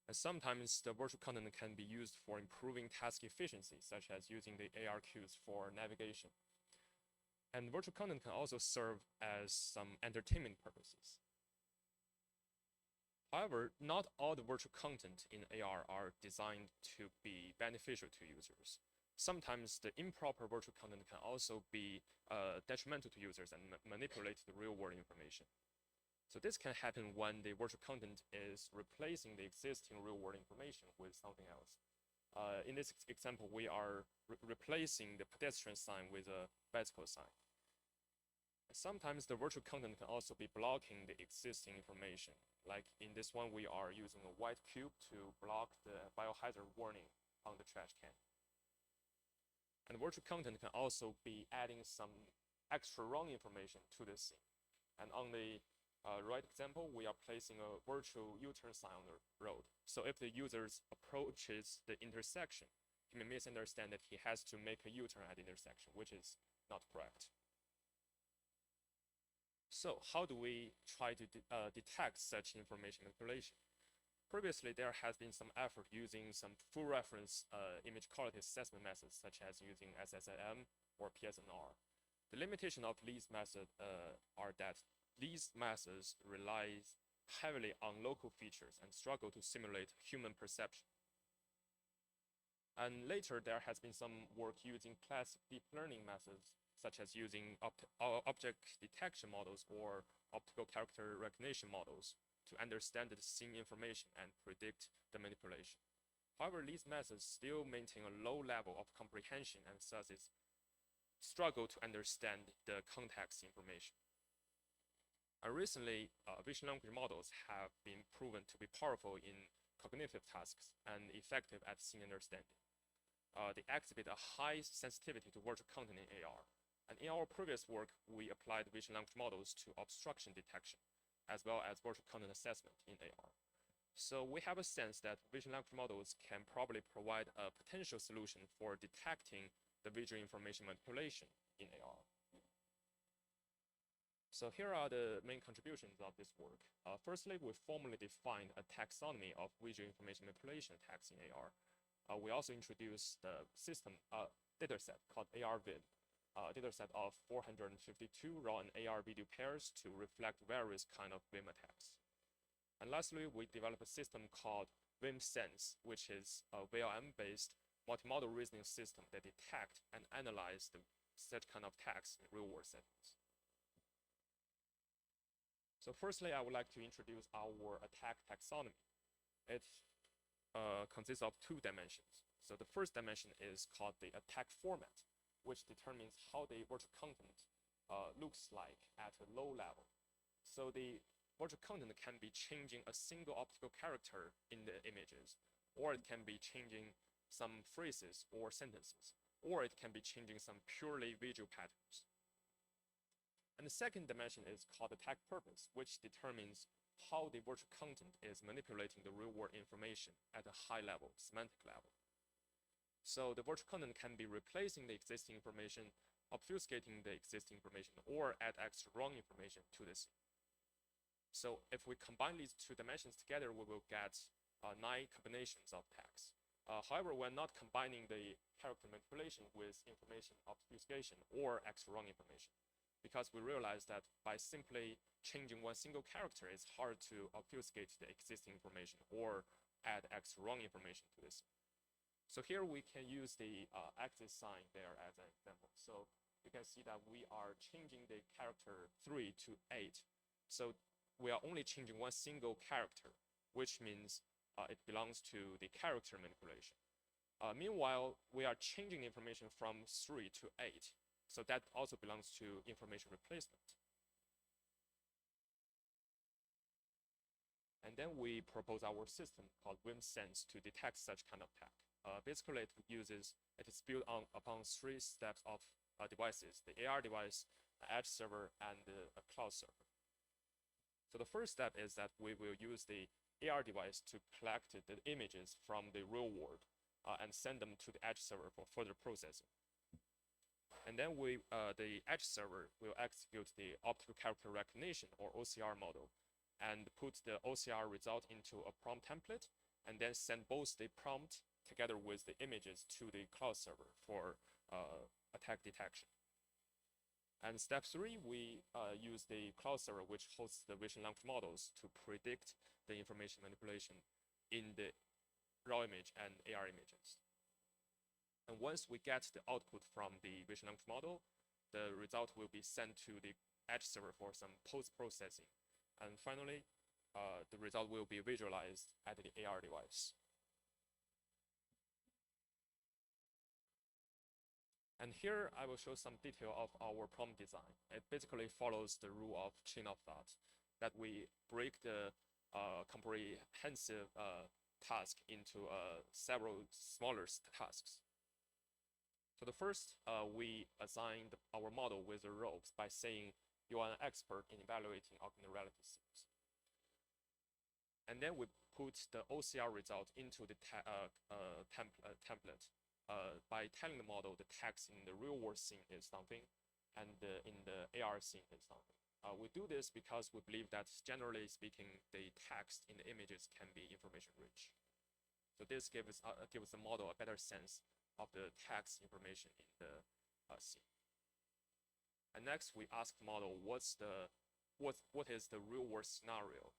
And sometimes the virtual content can be used for improving task efficiency, such as using the AR cues for navigation. And virtual content can also serve as some entertainment purposes. However, not all the virtual content in AR are designed to be beneficial to users. Sometimes the improper virtual content can also be detrimental to users and manipulate the real-world information. So this can happen when the virtual content is replacing the existing real-world information with something else. In this example, we are replacing the pedestrian sign with a bicycle sign. Sometimes the virtual content can also be blocking the existing information. Like in this one, we are using a white cube to block the biohazard warning on the trash can. And virtual content can also be adding some extra wrong information to the scene. And on the right example, we are placing a virtual U-turn sign on the road. So if the user approaches the intersection, he may misunderstand that he has to make a U-turn at the intersection, which is not correct. So how do we try to detect such information manipulation? Previously, there has been some effort using some full reference image quality assessment methods, such as using SSIM or PS29. The limitation of these methods are that these methods rely heavily on local features and struggle to simulate human perception. And later, there has been some work using classic deep learning methods, such as using object detection models or optical character recognition models to understand the scene information and predict the manipulation. However, these methods still maintain a low level of comprehension and thus struggle to understand the context information. Recently, vision language models have been proven to be powerful in cognitive tasks and effective at scene understanding. They exhibit a high sensitivity to virtual content in AR. And in our previous work, we applied vision language models to obstruction detection, as well as virtual content assessment in AR. So we have a sense that vision language models can probably provide a potential solution for detecting the visual information manipulation in AR. So here are the main contributions of this work. Firstly, we formally defined a taxonomy of visual information manipulation attacks in AR. We also introduced the system dataset called ARVID, dataset of 452 raw and AR video pairs to reflect various kind of VIM attacks. And lastly, we developed a system called VIM-Sense, which is a VLM-based multimodal reasoning system that detect and analyze such kind of attacks in real-world settings. So firstly, I would like to introduce our attack taxonomy. It consists of 2 dimensions. So the first dimension is called the attack format, which determines how the virtual content looks like at a low level. So the virtual content can be changing a single optical character in the images, or it can be changing some phrases or sentences, or it can be changing some purely visual patterns. And the second dimension is called attack purpose, which determines how the virtual content is manipulating the real-world information at a high level, semantic level. So the virtual content can be replacing the existing information, obfuscating the existing information, or add extra wrong information to the scene. So if we combine these 2 dimensions together, we will get 9 combinations of attacks. However, we're not combining the character manipulation with information obfuscation or extra wrong information. because we realized that by simply changing one single character, it's hard to obfuscate the existing information or add extra wrong information to this. So here we can use the axis sign there as an example. So you can see that we are changing the character 3 to 8. So we are only changing one single character, which means it belongs to the character manipulation. Meanwhile, we are changing information from 3 to 8. So that also belongs to information replacement. And then we propose our system called WIMSense to detect such kind of attack. Basically, it is built upon 3 steps of devices: the AR device, the edge server, and a cloud server. So the first step is that we will use the AR device to collect the images from the real world and send them to the edge server for further processing. And then the edge server will execute the optical character recognition, or OCR model, and put the OCR result into a prompt template, and then send both the prompt together with the images to the cloud server for attack detection. And step 3, we use the cloud server, which hosts the vision language models, to predict the information manipulation in the raw image and AR images. And once we get the output from the vision language model, the result will be sent to the edge server for some post-processing. And finally, the result will be visualized at the AR device. And here I will show some detail of our prompt design. It basically follows the rule of chain of thought, that we break the comprehensive task into several smaller tasks. So the first, we assigned our model with the roles by saying you are an expert in evaluating augmented reality scenes. And then we put the OCR result into the template by telling the model the text in the real world scene is something, and in the AR scene is something. We do this because we believe that, generally speaking, the text in the images can be information rich. So this gives the model a better sense of the text information in the scene. And next, we ask the model what is the real world scenario.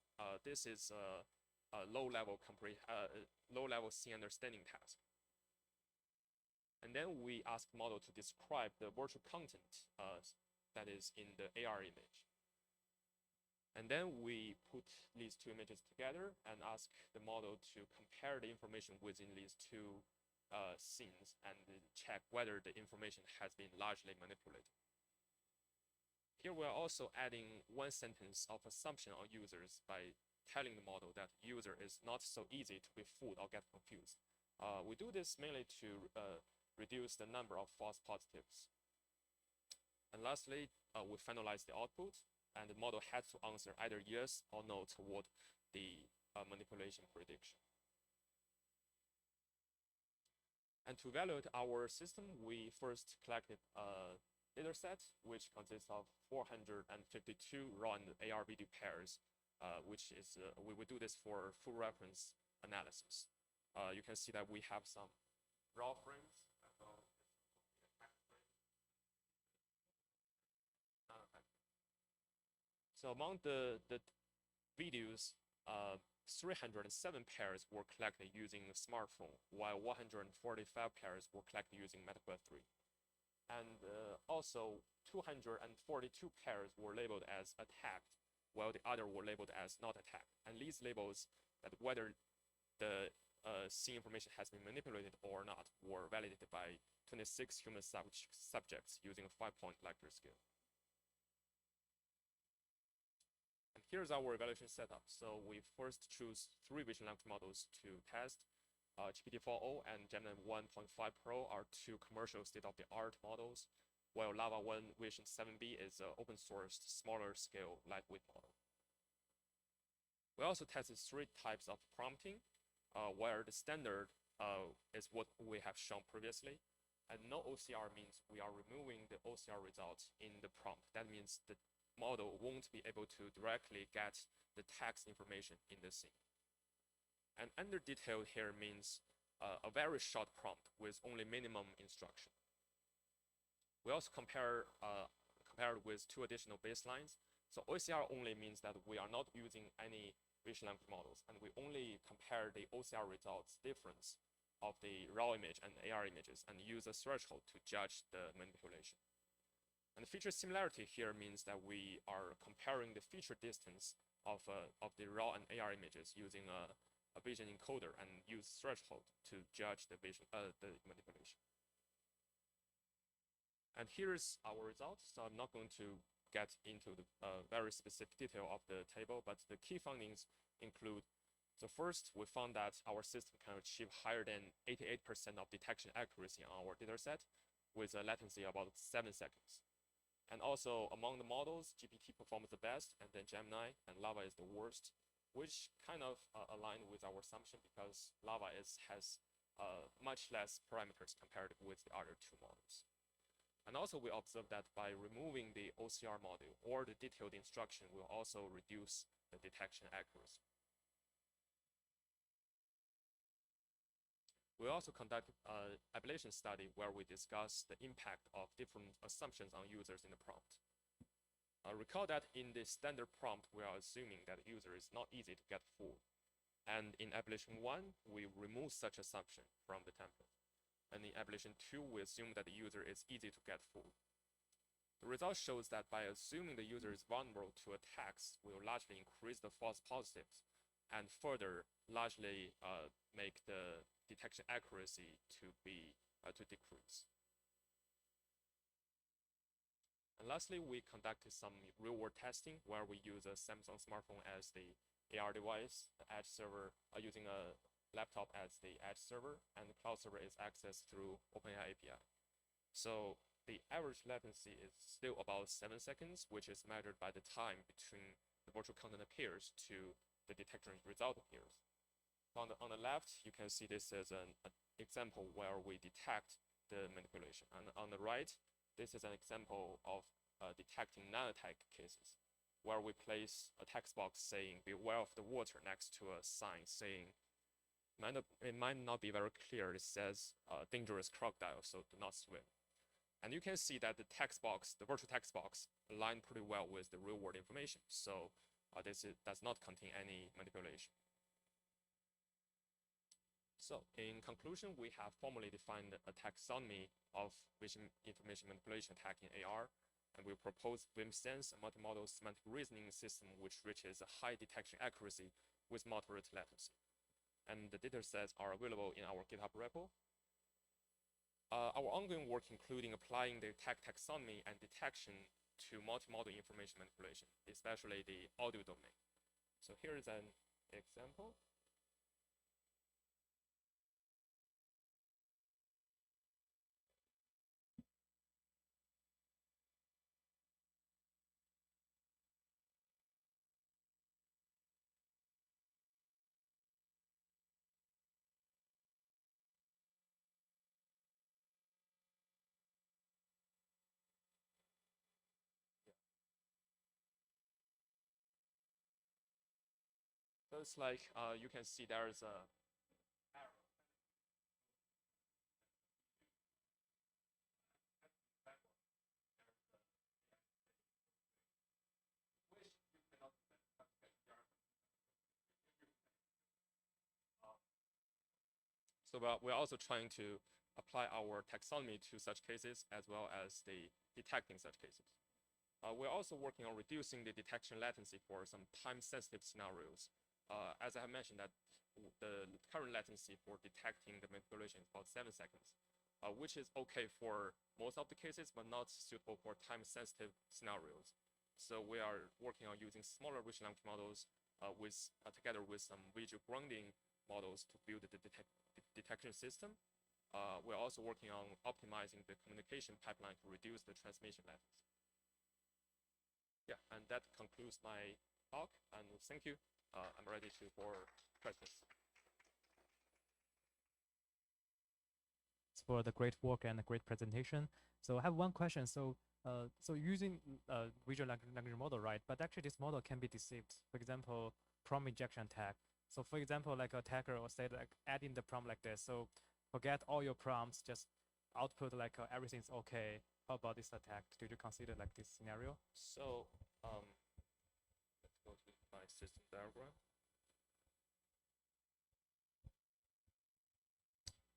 This is a low-level scene understanding task. And then we ask the model to describe the virtual content that is in the AR image. And then we put these 2 images together and ask the model to compare the information within these 2 scenes and check whether the information has been largely manipulated. Here we are also adding 1 sentence of assumption on users by telling the model that user is not so easy to be fooled or get confused. We do this mainly to reduce the number of false positives. And lastly, we finalize the output, and the model has to answer either yes or no toward the manipulation prediction. And to evaluate our system, we first collected a data set, which consists of 452 raw and AR video pairs, which is, we will do this for full reference analysis. You can see that we have some raw frames. So among the videos, 307 pairs were collected using a smartphone, while 145 pairs were collected using MetaQuest 3. And also 242 pairs were labeled as attacked, while the other were labeled as not attacked. And these labels, that whether the scene information has been manipulated or not, were validated by 26 human subjects using a 5-point Likert scale. And here's our evaluation setup. So we first choose 3 vision language models to test. GPT-4o and Gemini 1.5 Pro are 2 commercial state-of-the-art models, while Lava 1 Vision 7B is an open-sourced, smaller scale lightweight model. We also tested 3 types of prompting, where the standard is what we have shown previously. And no OCR means we are removing the OCR results in the prompt. That means the model won't be able to directly get the text information in the scene. And under detailed here means a very short prompt with only minimum instruction. We also compare compared with 2 additional baselines. So OCR only means that we are not using any vision language models, and we only compare the OCR results difference of the raw image and AR images and use a threshold to judge the manipulation. And the feature similarity here means that we are comparing the feature distance of the raw and AR images using a vision encoder and use threshold to judge the manipulation. And here's our results. So I'm not going to get into the very specific detail of the table, but the key findings include, so first, we found that our system can achieve higher than 88% of detection accuracy on our dataset with a latency of about 7 seconds. And also, among the models, GPT performs the best, and then Gemini and Lava is the worst, which kind of align with our assumption because Lava has much less parameters compared with the other 2 models. And also, we observed that by removing the OCR module or the detailed instruction will also reduce the detection accuracy. We also conducted an ablation study where we discussed the impact of different assumptions on users in the prompt. Recall that in the standard prompt, we are assuming that the user is not easy to get fooled. And in ablation 1, we remove such assumption from the template. And in ablation 2, we assume that the user is easy to get fooled. The result shows that by assuming the user is vulnerable to attacks, we will largely increase the false positives and further largely make the detection accuracy to decrease. And lastly, we conducted some real-world testing where we use a Samsung smartphone as the AR device, the edge server using a laptop as the edge server, and the cloud server is accessed through OpenAI API. So the average latency is still about 7 seconds, which is measured by the time between the virtual content appears to the detection result appears. On the left, you can see this is an example where we detect the manipulation. And on the right, this is an example of detecting non-attack cases, where we place a text box saying, beware of the water next to a sign saying, it might not be very clear, it says dangerous crocodile, so do not swim. And you can see that the text box, the virtual text box, align pretty well with the real world information. So this does not contain any manipulation. So in conclusion, we have formally defined a taxonomy of vision information manipulation attack in AR, and we propose VimSense, a multimodal semantic reasoning system which reaches a high detection accuracy with moderate latency. And the datasets are available in our GitHub repo. Our ongoing work including applying the tag taxonomy and detection to multimodal information manipulation, especially the audio domain. So here is an example. So it's like you can see there's a arrow. So we're also trying to apply our taxonomy to such cases as well as the detecting such cases. We're also working on reducing the detection latency for some time-sensitive scenarios. As I have mentioned, that the current latency for detecting the manipulation is about 7 seconds, which is okay for most of the cases, but not suitable for time-sensitive scenarios. So we are working on using smaller vision language models together with some visual grounding models to build the detection system. We're also working on optimizing the communication pipeline to reduce the transmission latency. Yeah, and that concludes my talk, and thank you. I'm ready for questions. For the great work and a great presentation. So I have one question. So using visual language model, right? But actually this model can be deceived. For example, prompt injection attack. So for example, like a attacker will say like adding the prompt like this. So forget all your prompts, just output like everything's okay. How about this attack? Did you consider like this scenario? So let's go to my system diagram.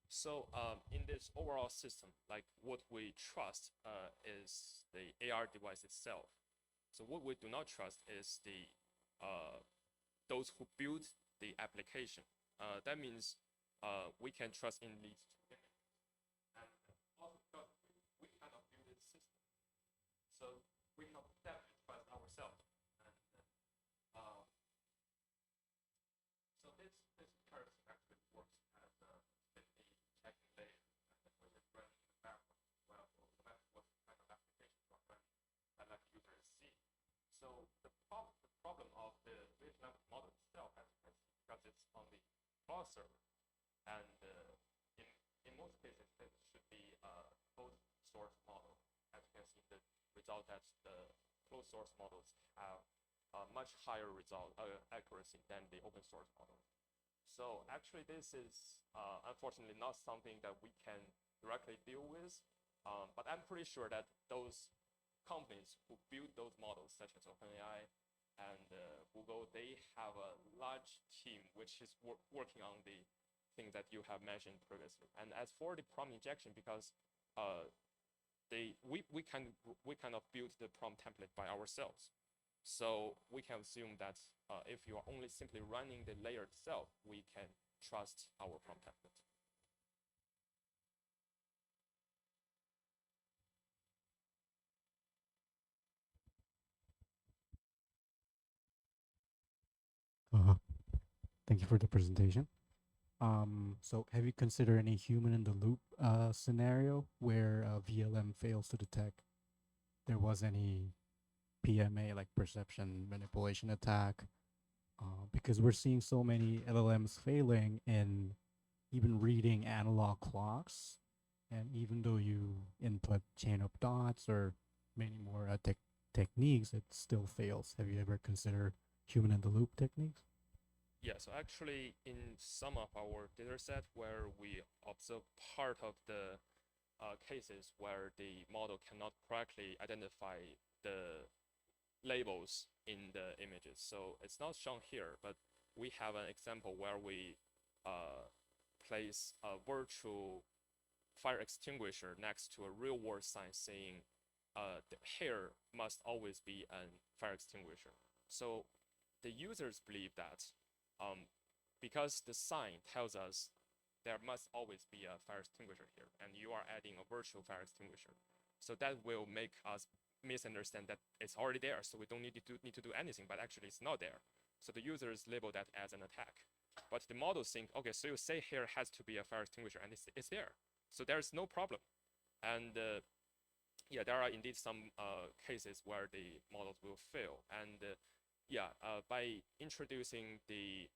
So in this overall system, like what we trust is the AR device itself. So what we do not trust is the those who build the application. That means we can trust in these two things. And also because we cannot build this system. So we cannot definitely trust ourselves. And so this curve actually works as a 50 checking layer, which is running in the background. Well, no matter what kind of application you are running, and like users see. So the problem of the rich language model itself, as you can see, because it's on the cloud server, and in most cases, it should be a closed source model. As you can see, the result that the closed source models have a much higher result accuracy than the open source model. So actually, this is unfortunately not something that we can directly deal with. But I'm pretty sure that those companies who build those models, such as OpenAI and Google, they have a large team which is working on the thing that you have mentioned previously. And as for the prompt injection, because we kind of built the prompt template by ourselves. So we can assume that if you are only simply running the layer itself, we can trust our prompt template. Thank you for the presentation. So have you considered any human in the loop scenario where VLM fails to detect there was any PMA, like perception manipulation attack? Because we're seeing so many LLMs failing in even reading analog clocks, and even though you input chain of dots or many more techniques, it still fails. Have you ever considered human in the loop techniques? Yeah, so actually in some of our data set where we observe part of the cases where the model cannot correctly identify the labels in the images. So it's not shown here, but we have an example where we place a virtual fire extinguisher next to a real world sign saying the here must always be a fire extinguisher. So the users believe that because the sign tells us there must always be a fire extinguisher here, and you are adding a virtual fire extinguisher. So that will make us misunderstand that it's already there, so we don't need to do anything, but actually it's not there. So the users label that as an attack. But the models think, okay, so you say here has to be a fire extinguisher, and it's there. So there's no problem. And yeah, there are indeed some cases where the models will fail. And yeah, by introducing the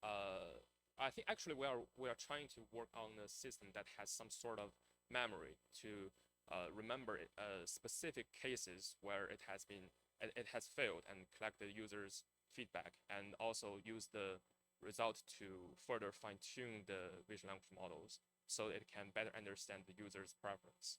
I think actually we are trying to work on a system that has some sort of memory to remember specific cases where it has failed and collect the user's feedback, and also use the result to further fine-tune the vision language models so it can better understand the user's preference.